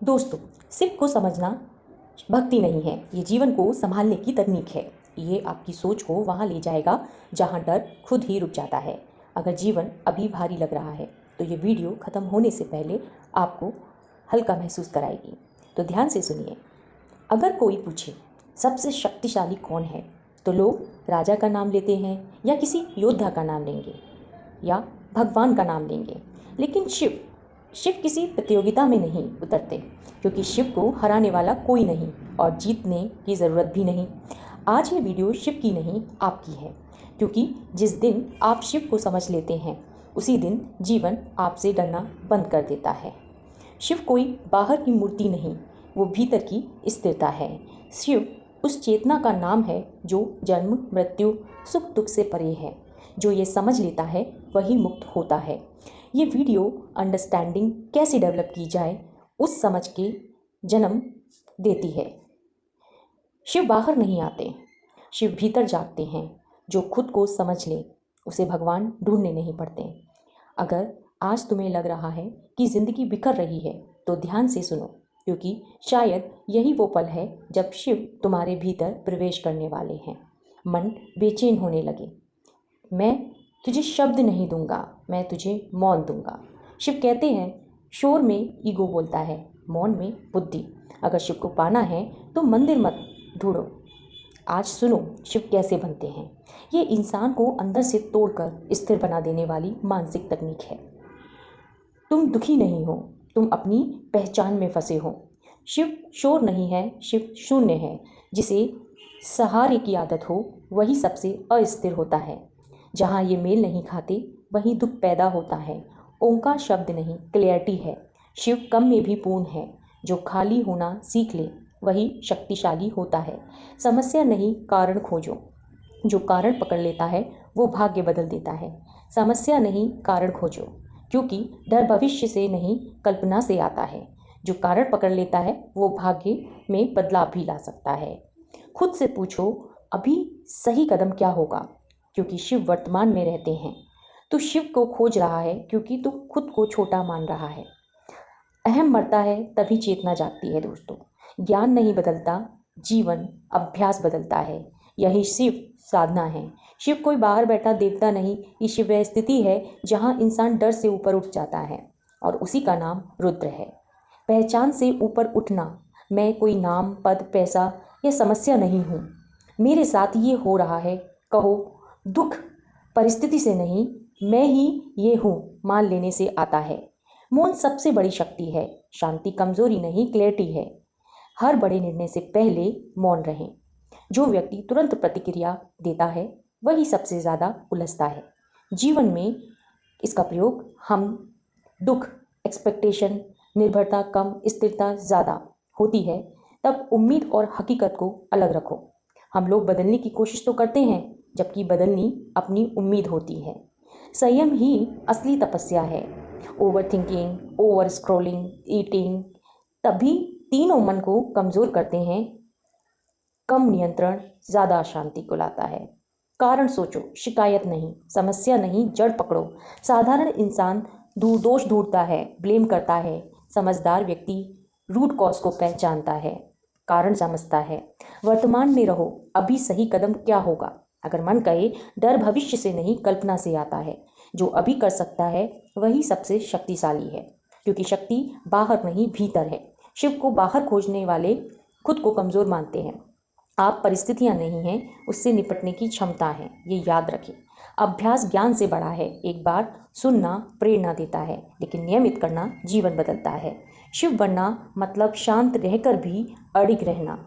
दोस्तों, सिर्फ को समझना भक्ति नहीं है, ये जीवन को संभालने की तकनीक है। ये आपकी सोच को वहाँ ले जाएगा जहाँ डर खुद ही रुक जाता है। अगर जीवन अभी भारी लग रहा है तो ये वीडियो ख़त्म होने से पहले आपको हल्का महसूस कराएगी। तो ध्यान से सुनिए। अगर कोई पूछे सबसे शक्तिशाली कौन है, तो लोग राजा का नाम लेते हैं या किसी योद्धा का नाम लेंगे या भगवान का नाम लेंगे। लेकिन शिव किसी प्रतियोगिता में नहीं उतरते, क्योंकि शिव को हराने वाला कोई नहीं और जीतने की ज़रूरत भी नहीं। आज ये वीडियो शिव की नहीं, आपकी है, क्योंकि जिस दिन आप शिव को समझ लेते हैं उसी दिन जीवन आपसे डरना बंद कर देता है। शिव कोई बाहर की मूर्ति नहीं, वो भीतर की स्थिरता है। शिव उस चेतना का नाम है जो जन्म मृत्यु सुख दुख से परे है। जो ये समझ लेता है वही मुक्त होता है। ये वीडियो अंडरस्टैंडिंग कैसे डेवलप की जाए उस समझ के जन्म देती है। शिव बाहर नहीं आते, शिव भीतर जागते हैं। जो खुद को समझ ले उसे भगवान ढूंढने नहीं पड़ते। अगर आज तुम्हें लग रहा है कि ज़िंदगी बिखर रही है तो ध्यान से सुनो, क्योंकि शायद यही वो पल है जब शिव तुम्हारे भीतर प्रवेश करने वाले हैं। मन बेचैन होने लगे। मैं तुझे शब्द नहीं दूंगा, मैं तुझे मौन दूंगा। शिव कहते हैं शोर में ईगो बोलता है, मौन में बुद्धि। अगर शिव को पाना है तो मंदिर मत ढूंढो। आज सुनो शिव कैसे बनते हैं। ये इंसान को अंदर से तोड़कर स्थिर बना देने वाली मानसिक तकनीक है। तुम दुखी नहीं हो, तुम अपनी पहचान में फंसे हो। शिव शोर नहीं है, शिव शून्य है। जिसे सहारे की आदत हो वही सबसे अस्थिर होता है। जहाँ ये मेल नहीं खाते वहीं दुख पैदा होता है। ओंकार शब्द नहीं, क्लैरिटी है। शिव कम में भी पूर्ण है। जो खाली होना सीख ले वही शक्तिशाली होता है। समस्या नहीं, कारण खोजो। जो कारण पकड़ लेता है वो भाग्य बदल देता है। समस्या नहीं, कारण खोजो, क्योंकि डर भविष्य से नहीं कल्पना से आता है। जो कारण पकड़ लेता है वो भाग्य में बदलाव भी ला सकता है। खुद से पूछो अभी सही कदम क्या होगा, क्योंकि शिव वर्तमान में रहते हैं। तू शिव को खोज रहा है क्योंकि तू खुद को छोटा मान रहा है। अहम मरता है तभी चेतना जागती है। दोस्तों, ज्ञान नहीं बदलता, जीवन अभ्यास बदलता है। यही शिव साधना है। शिव कोई बाहर बैठा देवता नहीं, ये शिव वह स्थिति है जहाँ इंसान डर से ऊपर उठ जाता है, और उसी का नाम रुद्र है। पहचान से ऊपर उठना। मैं कोई नाम, पद, पैसा या समस्या नहीं हूँ। मेरे साथ ये हो रहा है कहो। दुख परिस्थिति से नहीं, मैं ही ये हूँ मान लेने से आता है। मौन सबसे बड़ी शक्ति है। शांति कमजोरी नहीं, क्लैरिटी है। हर बड़े निर्णय से पहले मौन रहें। जो व्यक्ति तुरंत प्रतिक्रिया देता है वही सबसे ज़्यादा उलझता है। जीवन में इसका प्रयोग हम दुख, एक्सपेक्टेशन, निर्भरता कम, स्थिरता ज़्यादा होती है, तब उम्मीद और हकीकत को अलग रखो। हम लोग बदलने की कोशिश तो करते हैं, जबकि बदलनी अपनी उम्मीद होती है। संयम ही असली तपस्या है। Over thinking, over scrolling, eating तभी तीनों मन को कमज़ोर करते हैं। कम नियंत्रण ज़्यादा अशांति को लाता है। कारण सोचो, शिकायत नहीं, समस्या नहीं, जड़ पकड़ो। साधारण इंसान दोष ढूंढता है, ब्लेम करता है। समझदार व्यक्ति रूट कॉज को पहचानता है, कारण समझता है। वर्तमान में रहो, अभी सही कदम क्या होगा। अगर मन कहे डर भविष्य से नहीं कल्पना से आता है। जो अभी कर सकता है वही सबसे शक्तिशाली है, क्योंकि शक्ति बाहर नहीं भीतर है। शिव को बाहर खोजने वाले खुद को कमज़ोर मानते हैं। आप परिस्थितियां नहीं हैं, उससे निपटने की क्षमता है, ये याद रखें। अभ्यास ज्ञान से बड़ा है। एक बार सुनना प्रेरणा देता है, लेकिन नियमित करना जीवन बदलता है। शिव बनना मतलब शांत रहकर भी अडिग रहना।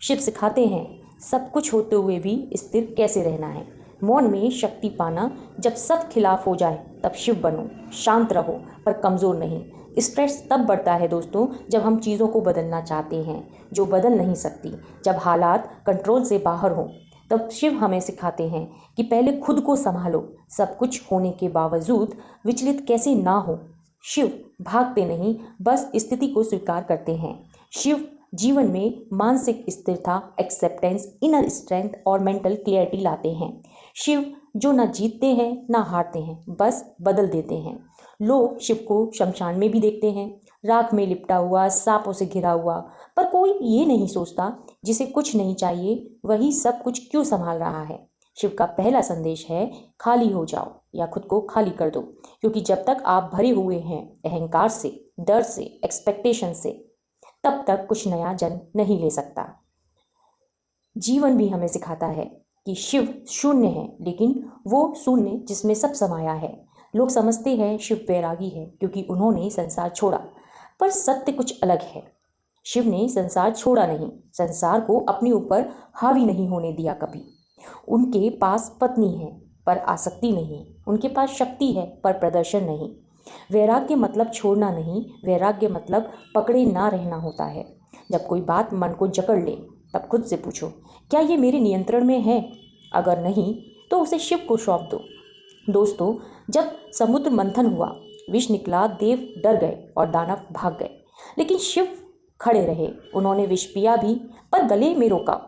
शिव सिखाते हैं सब कुछ होते हुए भी स्थिर कैसे रहना है। मौन में शक्ति पाना। जब सब खिलाफ हो जाए तब शिव बनो। शांत रहो पर कमज़ोर नहीं। स्ट्रेस तब बढ़ता है दोस्तों जब हम चीज़ों को बदलना चाहते हैं जो बदल नहीं सकती। जब हालात कंट्रोल से बाहर हों तब शिव हमें सिखाते हैं कि पहले खुद को संभालो। सब कुछ होने के बावजूद विचलित कैसे ना हो। शिव भागते नहीं, बस स्थिति को स्वीकार करते हैं। शिव जीवन में मानसिक स्थिरता, एक्सेप्टेंस, इनर स्ट्रेंथ और मेंटल क्लियरिटी लाते हैं। शिव जो ना जीतते हैं ना हारते हैं, बस बदल देते हैं। लोग शिव को शमशान में भी देखते हैं, राख में लिपटा हुआ, सांपों से घिरा हुआ, पर कोई ये नहीं सोचता जिसे कुछ नहीं चाहिए वही सब कुछ क्यों संभाल रहा है। शिव का पहला संदेश है, खाली हो जाओ या खुद को खाली कर दो, क्योंकि जब तक आप भरे हुए हैं अहंकार से, डर से, एक्सपेक्टेशन से, तब तक कुछ नया जन्म नहीं ले सकता। जीवन भी हमें सिखाता है कि शिव शून्य है, लेकिन वो शून्य जिसमें सब समाया है। लोग समझते हैं शिव वैरागी है क्योंकि उन्होंने संसार छोड़ा, पर सत्य कुछ अलग है। शिव ने संसार छोड़ा नहीं, संसार को अपने ऊपर हावी नहीं होने दिया कभी। उनके पास पत्नी है पर आसक्ति नहीं, उनके पास शक्ति है पर प्रदर्शन नहीं। वैराग्य मतलब छोड़ना नहीं, वैराग्य मतलब पकड़े ना रहना होता है। जब कोई बात मन को जकड़ ले तब खुद से पूछो, क्या ये मेरे नियंत्रण में है? अगर नहीं तो उसे शिव को सौंप दो। दोस्तों, जब समुद्र मंथन हुआ, विष निकला, देव डर गए और दानव भाग गए, लेकिन शिव खड़े रहे। उन्होंने विष पिया भी पर गले में रोका।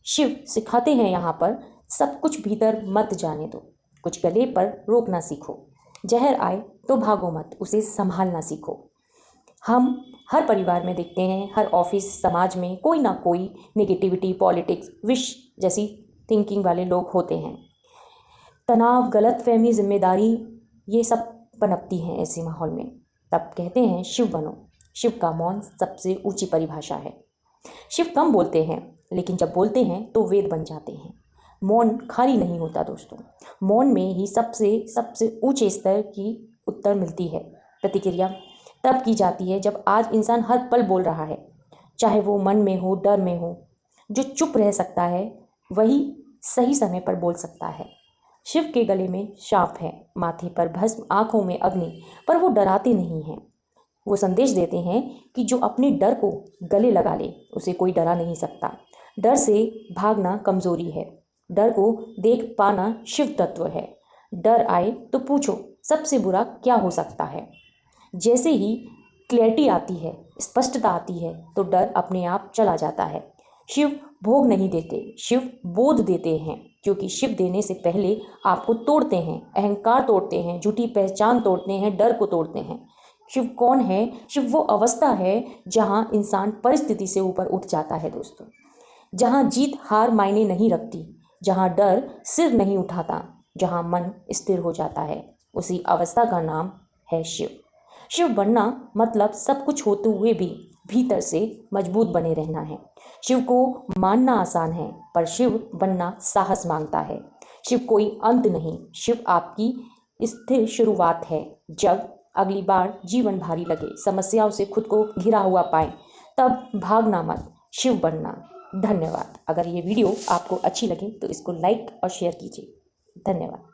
शिव सिखाते हैं यहाँ पर, सब कुछ भीतर मत जाने दो, कुछ गले पर रोकना सीखो। जहर आए तो भागो मत, उसे संभालना सीखो। हम हर परिवार में देखते हैं, हर ऑफिस, समाज में कोई ना कोई नेगेटिविटी, पॉलिटिक्स, विष जैसी थिंकिंग वाले लोग होते हैं। तनाव, गलतफहमी, जिम्मेदारी, ये सब पनपती हैं ऐसे माहौल में। तब कहते हैं शिव बनो। शिव का मौन सबसे ऊंची परिभाषा है। शिव कम बोलते हैं, लेकिन जब बोलते हैं तो वेद बन जाते हैं। मौन खाली नहीं होता दोस्तों, मौन में ही सबसे ऊंचे स्तर की उत्तर मिलती है। प्रतिक्रिया तब की जाती है जब आज इंसान हर पल बोल रहा है, चाहे वो मन में हो, डर में हो। जो चुप रह सकता है वही सही समय पर बोल सकता है। शिव के गले में शाप है, माथे पर भस्म, आंखों में अग्नि, पर वो डराते नहीं हैं। वो संदेश देते हैं कि जो अपने डर को गले लगा ले उसे कोई डरा नहीं सकता। डर से भागना कमजोरी है, डर को देख पाना शिव तत्व है। डर आए तो पूछो, सबसे बुरा क्या हो सकता है? जैसे ही क्लैरिटी आती है, स्पष्टता आती है, तो डर अपने आप चला जाता है। शिव भोग नहीं देते, शिव बोध देते हैं, क्योंकि शिव देने से पहले आपको तोड़ते हैं, अहंकार तोड़ते हैं, झूठी पहचान तोड़ते हैं, डर को तोड़ते हैं। शिव कौन है? शिव वो अवस्था है जहाँ इंसान परिस्थिति से ऊपर उठ जाता है दोस्तों, जहाँ जीत हार मायने नहीं रखती, जहाँ डर सिर नहीं उठाता, जहाँ मन स्थिर हो जाता है। उसी अवस्था का नाम है शिव। शिव बनना मतलब सब कुछ होते हुए भी भीतर से मजबूत बने रहना है। शिव को मानना आसान है, पर शिव बनना साहस मांगता है। शिव कोई अंत नहीं, शिव आपकी स्थिर शुरुआत है। जब अगली बार जीवन भारी लगे, समस्याओं से खुद को घिरा हुआ पाए, तब भागना मत, शिव बनना। धन्यवाद। अगर ये वीडियो आपको अच्छी लगे तो इसको लाइक और शेयर कीजिए। धन्यवाद।